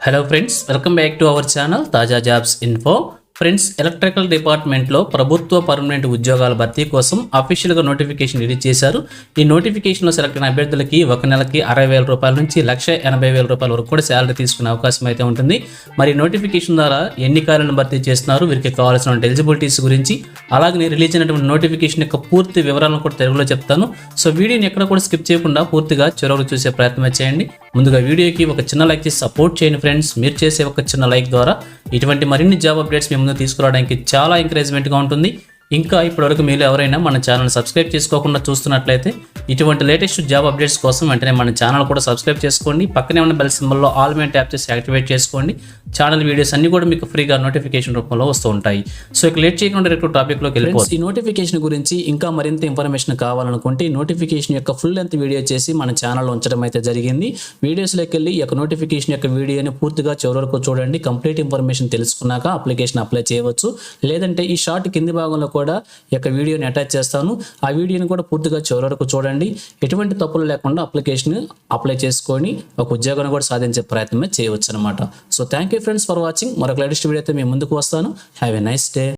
Hello friends, welcome back to our channel తాజా jobs info. Friends, electrical డిపార్ట్మెంట్లో ప్రభుత్వ permanent ఉద్యోగాల భర్తీ కోసం అఫీషియల్గా నోటిఫికేషన్ రిలీజ్ చేశారు. ఈ నోటిఫికేషన్లో సెలెక్ట్ అయిన అభ్యర్థులకి ఒక నెలకి 60,000 రూపాయల నుంచి 1,80,000 రూపాయల వరకు కూడా శాలరీ తీసుకునే అవకాశం అయితే ఉంటుంది. మరి నోటిఫికేషన్ ద్వారా ఎన్ని ఖాళీలను భర్తీ చేస్తున్నారు, వీరికి కావాల్సిన ఎలిజిబిలిటీస్ గురించి, అలాగే రిలీజ్ అయినటువంటి నోటిఫికేషన్ యొక్క పూర్తి వివరాలను కూడా తెలుగులో చెప్తాను. సో వీడియోని ఎక్కడ కూడా స్కిప్ చేయకుండా పూర్తిగా చివరకు చూసే ప్రయత్నం చేయండి. ముందుగా వీడియోకి ఒక చిన్న లైక్ చేసి సపోర్ట్ చేయండి ఫ్రెండ్స్. మీరు చేసే ఒక చిన్న లైక్ ద్వారా ఇటువంటి మరిన్ని జాబ్ అప్డేట్స్ మీ ముందు తీసుకురావడానికి చాలా ఎంకరేజ్మెంట్గా ఉంటుంది. ఇంకా ఇప్పటివరకు మీరు ఎవరైనా మన ఛానల్ సబ్స్క్రైబ్ చేసుకోకుండా చూస్తున్నట్లయితే ఇటువంటి లేటెస్ట్ జాబ్ అప్డేట్స్ కోసం వెంటనే మన ఛానల్ కూడా సబ్స్క్రైబ్ చేసుకోండి. పక్కనే ఉన్న బెల్ సింబల్లో ఆల్ మీద ట్యాప్ చేసి యాక్టివేట్ చేసుకోండి. ఛానల్ వీడియోస్ అన్ని కూడా మీకు ఫ్రీగా నోటిఫికేషన్ రూపంలో వస్తూ ఉంటాయి. సో ఇక లేట్ చేయకుండా డైరెక్ట్ టాపిక్లోకి వెళ్ళిపోవచ్చు. ఈ నోటిఫికేషన్ గురించి ఇంకా మరింత ఇన్ఫర్మేషన్ కావాలనుకుంటే ఈ నోటిఫికేషన్ యొక్క ఫుల్ లెంత్ వీడియో చేసి మన ఛానల్లో ఉంచడం అయితే జరిగింది. వీడియోస్లోకి వెళ్ళి ఈ యొక్క నోటిఫికేషన్ యొక్క వీడియోని పూర్తిగా చివరి వరకు చూడండి. కంప్లీట్ ఇన్ఫర్మేషన్ తెలుసుకున్నాక అప్లికేషన్ అప్లై చేయవచ్చు. లేదంటే ఈ షార్ట్ కింది భాగంలో కూడా ఈ యొక్క వీడియోని అటాచ్ చేస్తాను. ఆ వీడియోని కూడా పూర్తిగా చివరి వరకు చూడండి. ఎటువంటి తప్పులు లేకుండా అప్లికేషన్ అప్లై చేసుకొని ఒక ఉద్యోగాన్ని కూడా సాధించే ప్రయత్నమే చేయవచ్చు అనమాట. So thank you friends for watching. మరొక లేటెస్ట్ వీడియోతో మీ ముందుకు వస్తాను. Have a nice day.